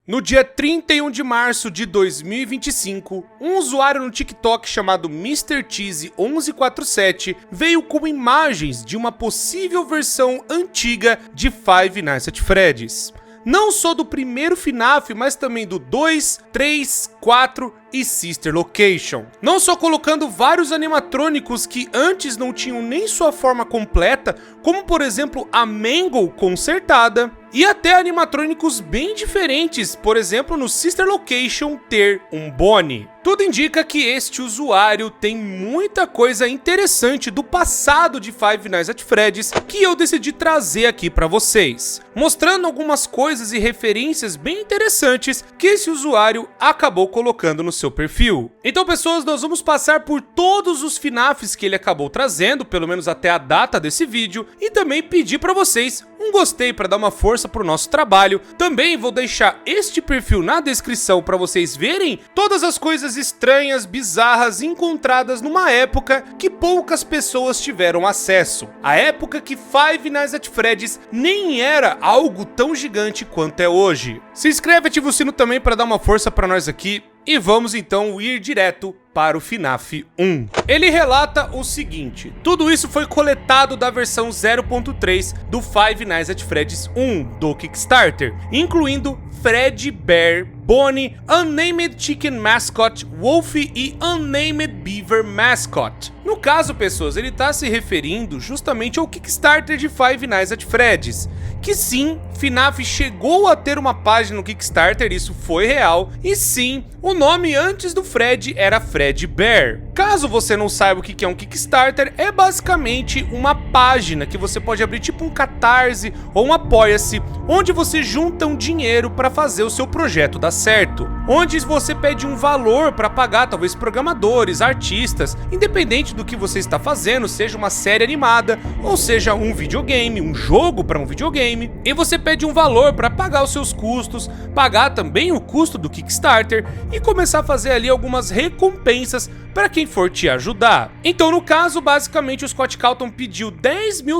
No dia 31 de março de 2025, um usuário no TikTok chamado MrCheesy1147 veio com imagens de uma possível versão antiga de Five Nights at Freddy's. Não só do primeiro FNAF, mas também do 2, 3, 4 e Sister Location. Não só colocando vários animatrônicos que antes não tinham nem sua forma completa, como por exemplo a Mangle consertada, e até animatrônicos bem diferentes, por exemplo no Sister Location ter um Bonnie. Tudo indica que este usuário tem muita coisa interessante do passado de Five Nights at Freddy's que eu decidi trazer aqui para vocês, mostrando algumas coisas e referências bem interessantes que esse usuário acabou colocando no seu perfil. Então pessoas, nós vamos passar por todos os FNAFs que ele acabou trazendo, pelo menos até a data desse vídeo, e também pedir para vocês um gostei para dar uma força pro nosso trabalho. Também vou deixar este perfil na descrição para vocês verem todas as coisas estranhas, bizarras encontradas numa época que poucas pessoas tiveram acesso. A época que Five Nights at Freddy's nem era algo tão gigante quanto é hoje. Se inscreve e ativa o sino também para dar uma força para nós aqui. E vamos então ir direto para o FNAF 1. Ele relata o seguinte: tudo isso foi coletado da versão 0.3 do Five Nights at Freddy's 1 do Kickstarter, incluindo Freddy Bear, Bonnie, Unnamed Chicken Mascot, Wolfie e Unnamed Beaver Mascot. No caso, pessoas, ele está se referindo justamente ao Kickstarter de Five Nights at Freddy's, que sim, FNAF chegou a ter uma página no Kickstarter, isso foi real, e sim, o nome antes do Fred era Freddy Bear. Caso você não saiba o que é um Kickstarter, é basicamente uma página que você pode abrir tipo um Catarse ou um Apoia-se, onde você junta um dinheiro para fazer o seu projeto dar certo, onde você pede um valor para pagar talvez programadores, artistas, independente do que você está fazendo, seja uma série animada ou seja um videogame, um jogo para um videogame, e você pede um valor para pagar os seus custos, pagar também o custo do Kickstarter e começar a fazer ali algumas recompensas para quem for te ajudar. Então no caso, basicamente o Scott Cawthon pediu $10 mil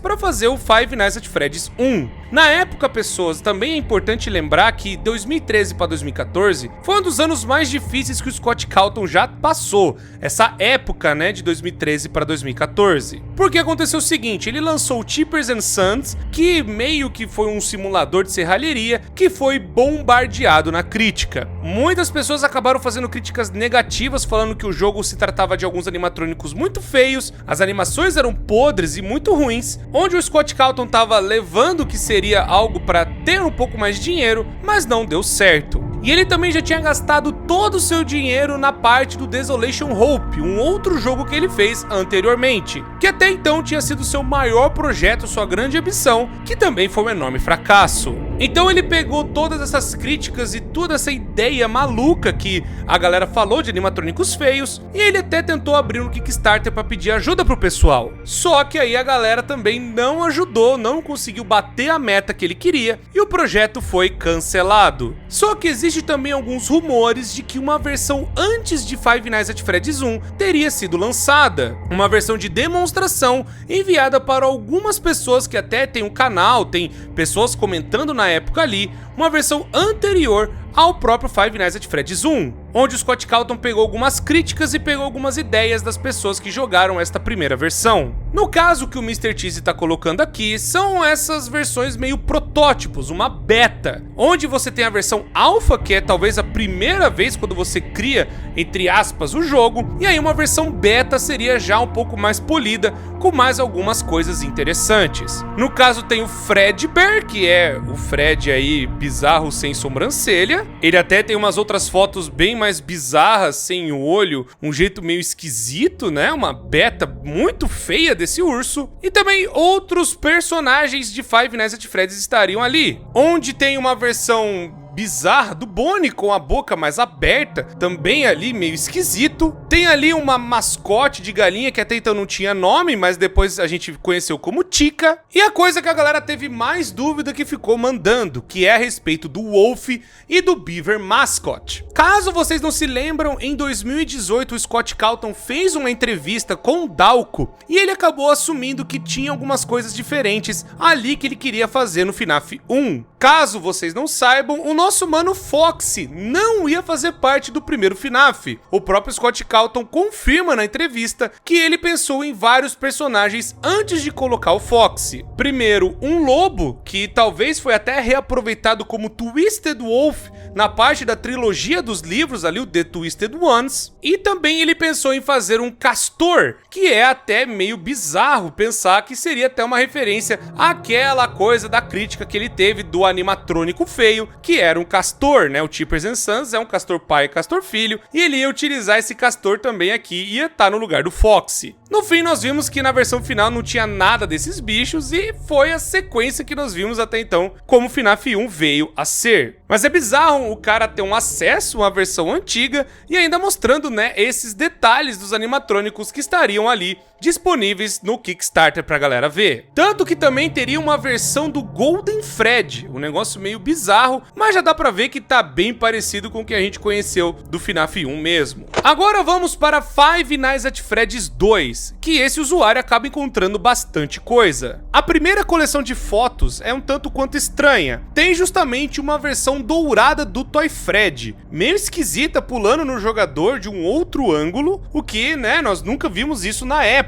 para fazer o Five Nights at Freddy's 1. Na época, pessoas, também é importante lembrar que 2013 para 2014 foi um dos anos mais difíceis que o Scott Cawthon já passou, essa época, né, de 2013 para 2014. Porque aconteceu o seguinte, ele lançou o Cheapers and Sons, que meio que foi um simulador de serralheria que foi bombardeado na crítica. Muitas pessoas acabaram fazendo críticas negativas, falando que o jogo se tratava de alguns animatrônicos muito feios, as animações eram podres e muito ruins, onde o Scott Cawthon estava levando o que seria algo para ter um pouco mais de dinheiro, mas não deu certo. E ele também já tinha gastado todo o seu dinheiro na parte do Desolation Hope, um outro jogo que ele fez anteriormente, que até então tinha sido seu maior projeto, sua grande ambição, que também foi um enorme fracasso. Então ele pegou todas essas críticas e toda essa ideia maluca que a galera falou de animatrônicos feios, e ele até tentou abrir um Kickstarter para pedir ajuda pro pessoal. Só que aí a galera também não ajudou, não conseguiu bater a meta que ele queria, e o projeto foi cancelado. Só que existe também alguns rumores de que uma versão antes de Five Nights at Freddy's 1 teria sido lançada, uma versão de demonstração enviada para algumas pessoas que até tem um canal, tem pessoas comentando na época ali, uma versão anterior ao próprio Five Nights at Freddy's 1, onde o Scott Cawthon pegou algumas críticas e pegou algumas ideias das pessoas que jogaram esta primeira versão. No caso que o MrCheesy está colocando aqui, são essas versões meio protótipos, uma beta, onde você tem a versão alpha, que é talvez a primeira vez quando você cria, entre aspas, o jogo, e aí uma versão beta seria já um pouco mais polida, com mais algumas coisas interessantes. No caso tem o Freddy Bear, que é o Fred aí bizarro sem sobrancelha. Ele até tem umas outras fotos bem mais bizarras, sem o olho, um jeito meio esquisito, né? Uma beta muito feia desse urso. E também outros personagens de Five Nights at Freddy's estariam ali, onde tem uma versão bizarra do Bonnie com a boca mais aberta, também ali meio esquisito. Tem ali uma mascote de galinha que até então não tinha nome, mas depois a gente conheceu como Chica. E a coisa que a galera teve mais dúvida que ficou mandando, que é a respeito do Wolf e do Beaver Mascot. Caso vocês não se lembram, em 2018 o Scott Cawthon fez uma entrevista com o Dalco e ele acabou assumindo que tinha algumas coisas diferentes ali que ele queria fazer no FNAF 1. Caso vocês não saibam, o nome nosso mano Foxy não ia fazer parte do primeiro FNAF. O próprio Scott Cawthon confirma na entrevista que ele pensou em vários personagens antes de colocar o Foxy. Primeiro, um lobo, que talvez foi até reaproveitado como Twisted Wolf na parte da trilogia dos livros ali, o The Twisted Ones. E também ele pensou em fazer um castor, que é até meio bizarro pensar que seria até uma referência àquela coisa da crítica que ele teve do animatrônico feio, que era um castor, né? O Cheapers and Sons é um castor pai e castor filho, e ele ia utilizar esse castor também aqui, ia estar no lugar do Foxy. No fim, nós vimos que na versão final não tinha nada desses bichos e foi a sequência que nós vimos até então como o FNAF 1 veio a ser. Mas é bizarro o cara ter um acesso a uma versão antiga e ainda mostrando, né, esses detalhes dos animatrônicos que estariam ali disponíveis no Kickstarter pra galera ver. Tanto que também teria uma versão do Golden Fred, um negócio meio bizarro, mas já dá pra ver que tá bem parecido com o que a gente conheceu do FNAF 1 mesmo. Agora vamos para Five Nights at Freddy's 2, que esse usuário acaba encontrando bastante coisa. A primeira coleção de fotos é um tanto quanto estranha. Tem justamente uma versão dourada do Toy Fred, meio esquisita, pulando no jogador de um outro ângulo, o que, né, nós nunca vimos isso na época.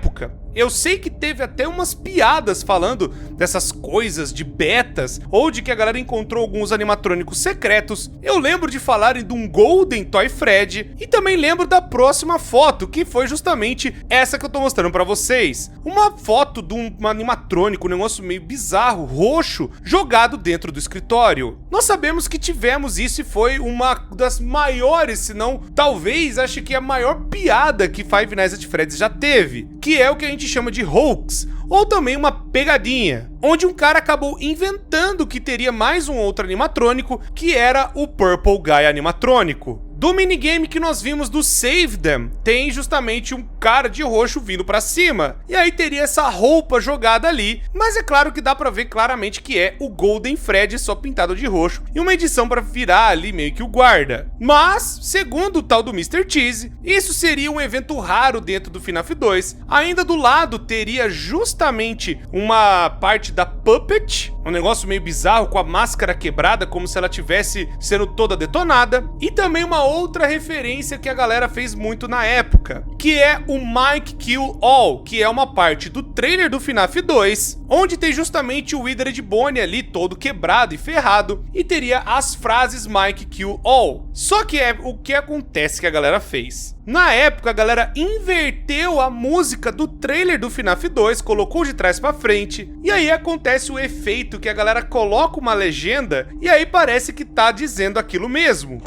Eu sei que teve até umas piadas falando dessas coisas de betas, ou de que a galera encontrou alguns animatrônicos secretos. Eu lembro de falarem de um Golden Toy Fred, e também lembro da próxima foto, que foi justamente essa que eu tô mostrando pra vocês. Uma foto de um animatrônico, um negócio meio bizarro, roxo, jogado dentro do escritório. Nós sabemos que tivemos isso e foi uma das maiores, se não, talvez, acho que a maior piada que Five Nights at Freddy's já teve, que é o que a gente chama de hoax, ou também uma pegadinha, onde um cara acabou inventando que teria mais um outro animatrônico, que era o Purple Guy animatrônico. Do minigame que nós vimos do Save Them, tem justamente um cara de roxo vindo pra cima, e aí teria essa roupa jogada ali, mas é claro que dá pra ver claramente que é o Golden Fred só pintado de roxo, e uma edição pra virar ali meio que o guarda. Mas, segundo o tal do Mr. Cheese, isso seria um evento raro dentro do FNAF 2, ainda do lado teria justamente uma parte da Puppet, um negócio meio bizarro com a máscara quebrada, como se ela tivesse sendo toda detonada, e também uma outra referência que a galera fez muito na época, que é o Mike Kill All, que é uma parte do trailer do FNAF 2, onde tem justamente o Withered Bonnie ali todo quebrado e ferrado, e teria as frases Mike Kill All. Só que é o que acontece que a galera fez. Na época, a galera inverteu a música do trailer do FNAF 2, colocou de trás pra frente, e aí acontece o efeito que a galera coloca uma legenda, e aí parece que tá dizendo aquilo mesmo.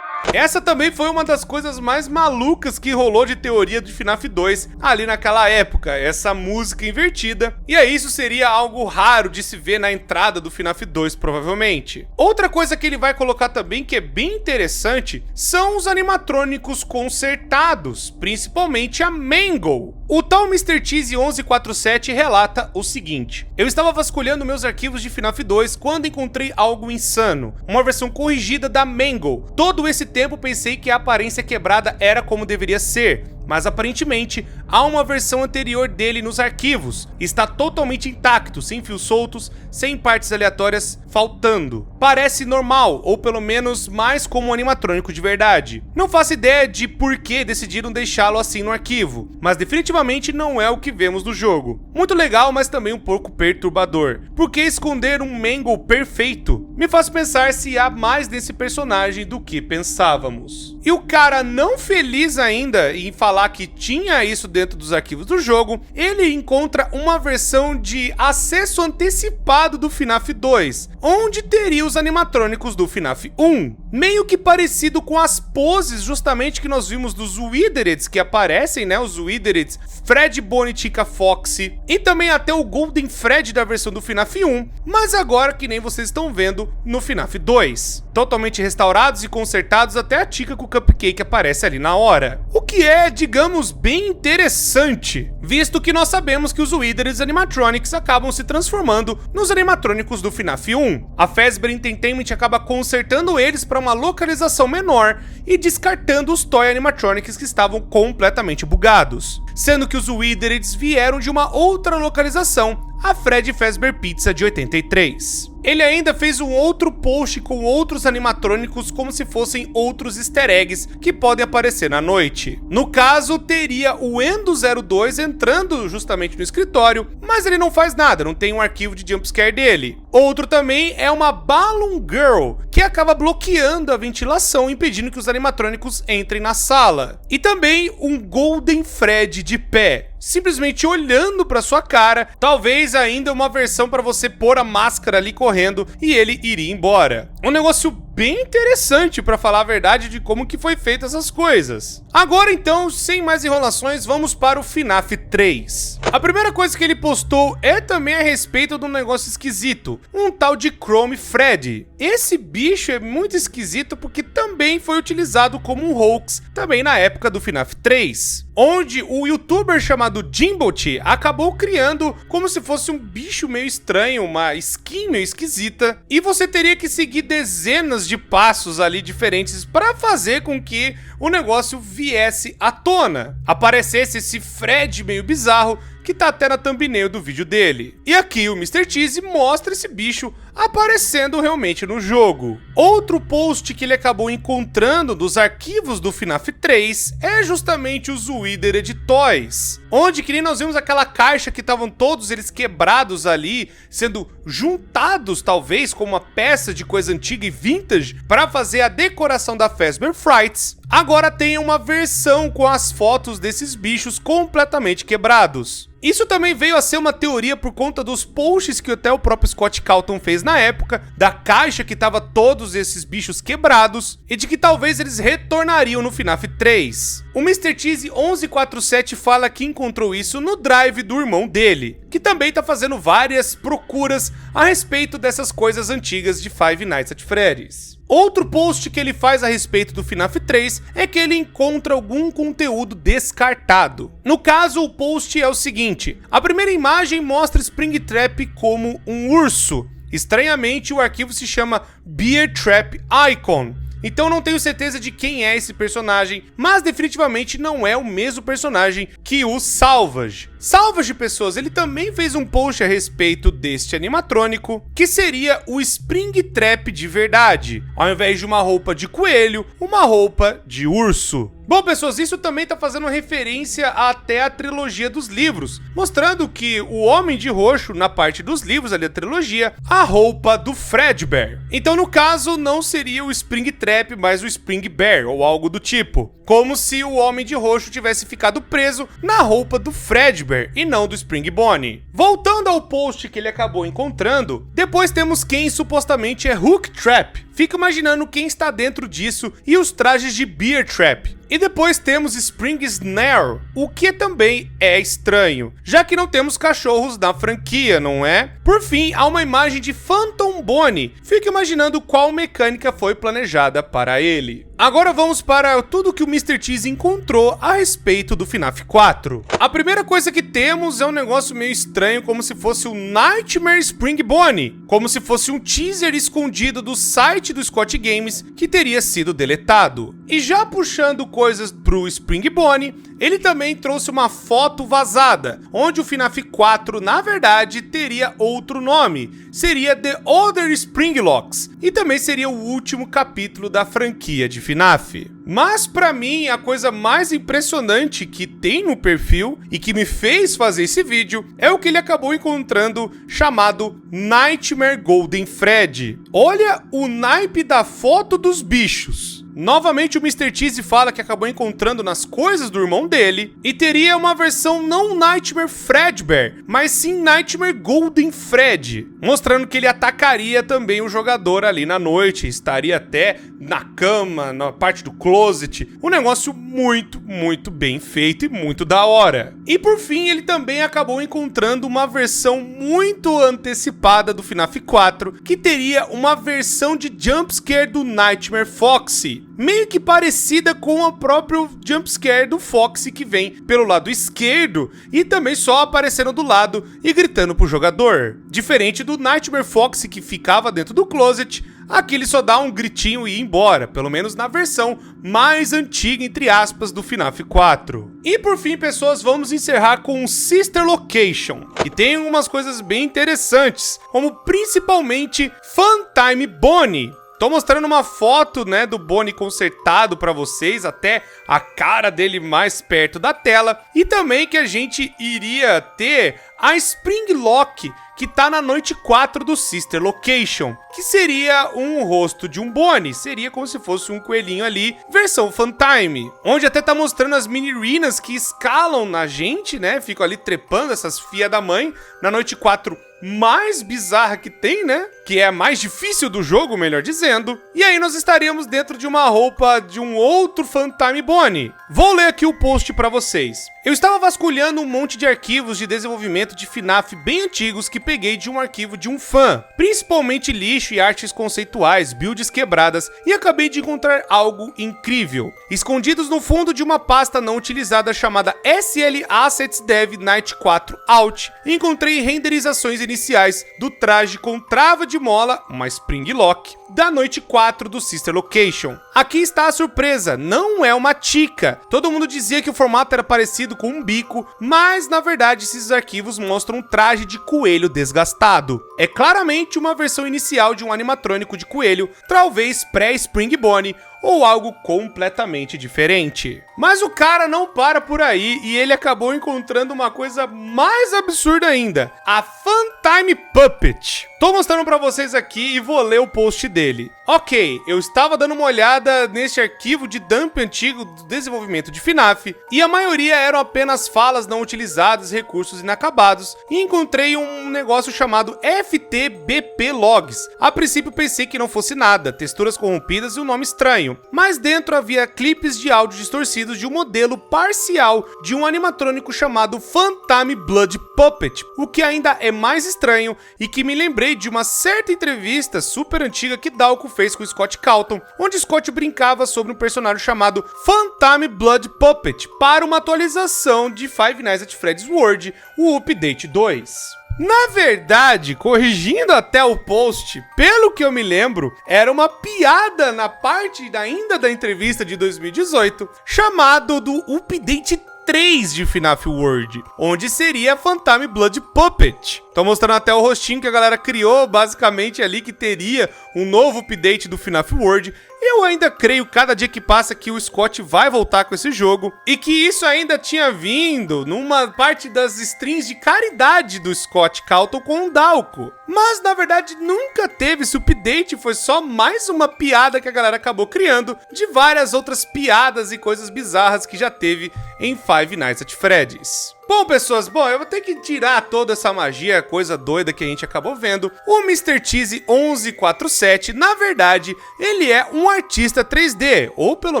Essa também foi uma das coisas mais malucas que rolou de teoria de FNAF 2 ali naquela época, essa música invertida, e aí isso seria algo raro de se ver na entrada do FNAF 2 provavelmente. Outra coisa que ele vai colocar também que é bem interessante são os animatrônicos consertados, principalmente a Mangle. O tal Mr. Cheese 1147 relata o seguinte: eu estava vasculhando meus arquivos de FNAF 2 quando encontrei algo insano, uma versão corrigida da Mangle. Todo esse tempo pensei que a aparência quebrada era como deveria ser, mas aparentemente há uma versão anterior dele nos arquivos. Está totalmente intacto, sem fios soltos, sem partes aleatórias faltando. Parece normal, ou pelo menos mais como um animatrônico de verdade. Não faço ideia de por que decidiram deixá-lo assim no arquivo, mas definitivamente não é o que vemos no jogo. Muito legal, mas também um pouco perturbador. Por que esconder um Mangle perfeito? Me faz pensar se há mais desse personagem do que pensávamos. E o cara não feliz ainda em falar que tinha isso dentro dos arquivos do jogo, ele encontra uma versão de acesso antecipado do FNAF 2, onde teria os animatrônicos do FNAF 1. meio que parecido com as poses justamente que nós vimos dos Withereds que aparecem, né, os Withereds Fred, Bonnie, Chica, Foxy e também até o Golden Fred da versão do FNAF 1, mas agora que nem vocês estão vendo no FNAF 2. Totalmente restaurados e consertados, até a Chica com o Cupcake aparece ali na hora. O que é, digamos, bem interessante, visto que nós sabemos que os Withereds animatronics acabam se transformando nos animatrônicos do FNAF 1. A Fazbear Entertainment acaba consertando eles para uma localização menor e descartando os Toy Animatronics que estavam completamente bugados, sendo que os Withereds vieram de uma outra localização, a Freddy Fazbear Pizza de 83. Ele ainda fez um outro post com outros animatrônicos como se fossem outros easter eggs que podem aparecer na noite. No caso, teria o Endo 02 entrando justamente no escritório, mas ele não faz nada, não tem um arquivo de jumpscare dele. Outro também é uma Balloon Girl, que acaba bloqueando a ventilação, impedindo que os animatrônicos entrem na sala. E também um Golden Fred de pé, simplesmente olhando para sua cara, talvez ainda uma versão para você pôr a máscara ali correndo e ele iria embora. Um negócio bem interessante, para falar a verdade, de como que foi feito essas coisas. Agora então, sem mais enrolações, vamos para o FNAF 3. A primeira coisa que ele postou é também a respeito de um negócio esquisito, um tal de Chrome Freddy. Esse bicho é muito esquisito porque também foi utilizado como um hoax também na época do FNAF 3, onde o youtuber chamado Jimbot acabou criando como se fosse um bicho meio estranho, uma skin meio esquisita, e você teria que seguir dezenas de passos ali diferentes para fazer com que o negócio viesse à tona, aparecesse esse Fred meio bizarro que tá até na thumbnail do vídeo dele. E aqui o Mr. Cheese mostra esse bicho aparecendo realmente no jogo. Outro post que ele acabou encontrando dos arquivos do FNAF 3 é justamente os Withered Toys, onde que nem nós vimos aquela caixa que estavam todos eles quebrados ali, sendo juntados talvez como uma peça de coisa antiga e vintage para fazer a decoração da Fazbear Frights. Agora tem uma versão com as fotos desses bichos completamente quebrados. Isso também veio a ser uma teoria por conta dos posts que até o próprio Scott Calton fez na época, da caixa que tava todos esses bichos quebrados, e de que talvez eles retornariam no FNAF 3. O Mr. Cheese 1147 fala que encontrou isso no drive do irmão dele, que também tá fazendo várias procuras a respeito dessas coisas antigas de Five Nights at Freddy's. Outro post que ele faz a respeito do FNAF 3 é que ele encontra algum conteúdo descartado. No caso, o post é o seguinte: a primeira imagem mostra Springtrap como um urso. Estranhamente, o arquivo se chama Bear Trap Icon. Então não tenho certeza de quem é esse personagem, mas definitivamente não é o mesmo personagem que o Salvage. Salvage, pessoas, ele também fez um post a respeito deste animatrônico, que seria o Springtrap de verdade, ao invés de uma roupa de coelho, uma roupa de urso. Bom, pessoas, isso também tá fazendo referência até a trilogia dos livros, mostrando que o Homem de Roxo, na parte dos livros ali da trilogia, a roupa do Fredbear. Então, no caso, não seria o Springtrap, mas o Spring Bear, ou algo do tipo. Como se o Homem de Roxo tivesse ficado preso na roupa do Fredbear e não do Spring Bonnie. Voltando ao post que ele acabou encontrando, depois temos quem supostamente é Hook Trap. Fica imaginando quem está dentro disso e os trajes de Bear Trap. E depois temos Spring Snare, o que também é estranho, já que não temos cachorros na franquia, não é? Por fim, há uma imagem de Phantom Bonnie. Fica imaginando qual mecânica foi planejada para ele. Agora vamos para tudo que o Mr. Cheese encontrou a respeito do FNAF 4. A primeira coisa que temos é um negócio meio estranho, como se fosse o Nightmare Spring Bonnie, como se fosse um teaser escondido do site do Scott Games que teria sido deletado. E já puxando coisas pro Spring Bonnie, ele também trouxe uma foto vazada, onde o FNAF 4 na verdade teria outro nome, seria The Other Springlocks, e também seria o último capítulo da franquia de FNAF. Mas pra mim, a coisa mais impressionante que tem no perfil e que me fez fazer esse vídeo é o que ele acabou encontrando, chamado Nightmare Golden Fred. Olha o naipe da foto dos bichos. Novamente o Mr. Cheese fala que acabou encontrando nas coisas do irmão dele e teria uma versão não Nightmare Fredbear, mas sim Nightmare Golden Fred. mostrando que ele atacaria também o jogador ali na noite, estaria até na cama, na parte do closet, um negócio muito, muito bem feito e muito da hora. E por fim, ele também acabou encontrando uma versão muito antecipada do FNAF 4, que teria uma versão de jumpscare do Nightmare Foxy, meio que parecida com o próprio jumpscare do Foxy, que vem pelo lado esquerdo e também só aparecendo do lado e gritando pro jogador. Diferente do Nightmare Foxy, que ficava dentro do closet, aqui ele só dá um gritinho e ir embora, pelo menos na versão mais antiga, entre aspas, do FNAF 4. E por fim, pessoas, vamos encerrar com o Sister Location, que tem algumas coisas bem interessantes, como principalmente Funtime Bonnie. Tô mostrando uma foto, né, do Bonnie consertado pra vocês, até a cara dele mais perto da tela. E também que a gente iria ter a Spring Lock, que tá na noite 4 do Sister Location, que seria um rosto de um Bonnie, seria como se fosse um coelhinho ali, versão Funtime, onde até tá mostrando as mini-rinas que escalam na gente, né, ficam ali trepando essas filhas da mãe, na noite 4 mais bizarra que tem, né? Que é a mais difícil do jogo, melhor dizendo. E aí nós estaríamos dentro de uma roupa de um outro Funtime Bonnie. Vou ler aqui o post pra vocês. Eu estava vasculhando um monte de arquivos de desenvolvimento de FNAF bem antigos que peguei de um arquivo de um fã, principalmente lixo e artes conceituais, builds quebradas, e acabei de encontrar algo incrível. Escondidos no fundo de uma pasta não utilizada chamada SL Assets Dev Night 4 Out, encontrei renderizações iniciais do traje com trava de mola, uma Spring Lock, da noite 4 do Sister Location. Aqui está a surpresa, não é uma Chica. Todo mundo dizia que o formato era parecido com um bico, mas na verdade esses arquivos mostram um traje de coelho desgastado. É claramente uma versão inicial de um animatrônico de coelho, talvez pré-Spring Bonnie, ou algo completamente diferente. Mas o cara não para por aí e ele acabou encontrando uma coisa mais absurda ainda, a Funtime Puppet. Tô mostrando pra vocês aqui e vou ler o post dele. Ok, eu estava dando uma olhada neste arquivo de dump antigo do desenvolvimento de FNAF, e a maioria eram apenas falas não utilizadas, recursos inacabados, e encontrei um negócio chamado FTBP Logs. A princípio pensei que não fosse nada, texturas corrompidas e um nome estranho, mas dentro havia clipes de áudio distorcidos de um modelo parcial de um animatrônico chamado Funtime Blood Puppet, o que ainda é mais estranho e que me lembrei de uma certa entrevista super antiga que Dalko fez com Scott Calton, onde Scott brincava sobre um personagem chamado Funtime Blood Puppet para uma atualização de Five Nights at Freddy's World, o Update 2. Na verdade, corrigindo até o post, pelo que eu me lembro, era uma piada na parte ainda da entrevista de 2018, chamado do Update 3 de FNAF World, onde seria Funtime Blood Puppet. Tô mostrando até o rostinho que a galera criou, basicamente ali, que teria um novo update do FNAF World. Eu ainda creio, cada dia que passa, que o Scott vai voltar com esse jogo, e que isso ainda tinha vindo numa parte das strings de caridade do Scott Calton com o Dalko. Mas, na verdade, nunca teve esse update, foi só mais uma piada que a galera acabou criando, de várias outras piadas e coisas bizarras que já teve em Five Nights at Freddy's. Bom, pessoas, eu vou ter que tirar toda essa magia, coisa doida que a gente acabou vendo. O Mr. Cheesy 1147, na verdade, ele é um artista 3D, ou pelo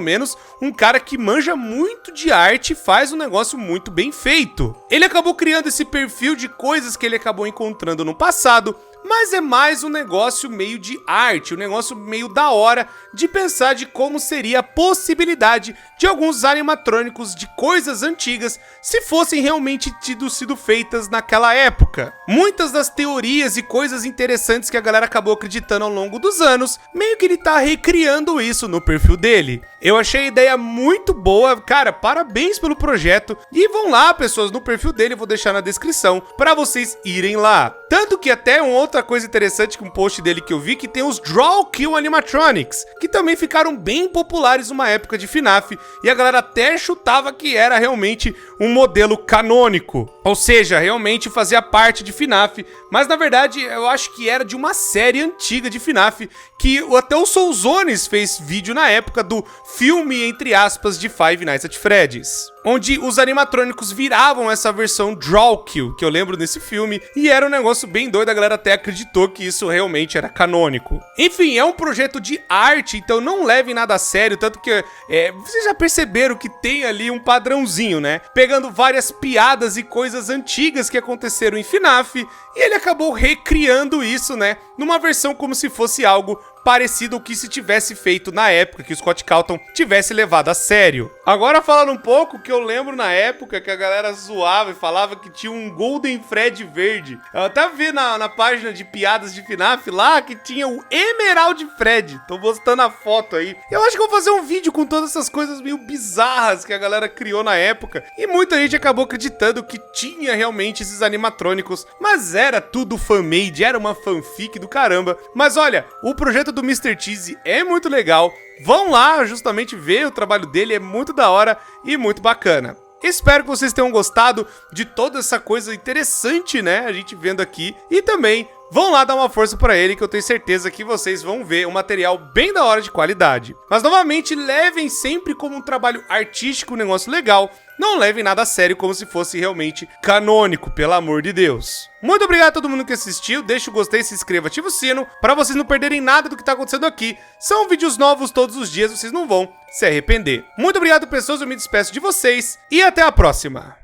menos um cara que manja muito de arte e faz um negócio muito bem feito. Ele acabou criando esse perfil de coisas que ele acabou encontrando no passado, mas é mais um negócio meio de arte, um negócio meio da hora de pensar de como seria a possibilidade de alguns animatrônicos de coisas antigas se fossem realmente sido feitas naquela época. Muitas das teorias e coisas interessantes que a galera acabou acreditando ao longo dos anos, meio que ele tá recriando isso no perfil dele. Eu achei a ideia muito boa, cara, parabéns pelo projeto, e vão lá, pessoas, no perfil dele, eu vou deixar na descrição para vocês irem lá. Tanto que até outra coisa interessante, que um post dele que eu vi, que tem os Draw Kill Animatronics, que também ficaram bem populares numa época de FNAF, e a galera até chutava que era realmente um modelo canônico, ou seja, realmente fazia parte de FNAF, mas na verdade eu acho que era de uma série antiga de FNAF, que até o Soulzones fez vídeo na época do filme, entre aspas, de Five Nights at Freddy's. onde os animatrônicos viravam essa versão Drawkill, que eu lembro desse filme, e era um negócio bem doido, a galera até acreditou que isso realmente era canônico. Enfim, é um projeto de arte, então não levem nada a sério, tanto que vocês já perceberam que tem ali um padrãozinho, né? Pegando várias piadas e coisas antigas que aconteceram em FNAF, e ele acabou recriando isso, né? Numa versão como se fosse algo parecido ao que se tivesse feito na época, que o Scott Calton tivesse levado a sério. Agora falando um pouco, que eu lembro na época que a galera zoava e falava que tinha um Golden Fred verde. Eu até vi na página de piadas de FNAF lá que tinha o Emerald Fred. Tô postando a foto aí. Eu acho que eu vou fazer um vídeo com todas essas coisas meio bizarras que a galera criou na época. E muita gente acabou acreditando que tinha realmente esses animatrônicos, mas era tudo fan-made, era uma fanfic do caramba. Mas olha, o projeto do Mr. Cheesy é muito legal. Vão lá justamente ver o trabalho dele, é muito da hora e muito bacana. Espero que vocês tenham gostado de toda essa coisa interessante, né, a gente vendo aqui. E também vão lá dar uma força pra ele, que eu tenho certeza que vocês vão ver um material bem da hora de qualidade. Mas novamente, levem sempre como um trabalho artístico, um negócio legal. Não levem nada a sério como se fosse realmente canônico, pelo amor de Deus. Muito obrigado a todo mundo que assistiu, deixa o gostei, se inscreva, ativa o sino, pra vocês não perderem nada do que tá acontecendo aqui. São vídeos novos todos os dias, vocês não vão se arrepender. Muito obrigado, pessoas, eu me despeço de vocês e até a próxima.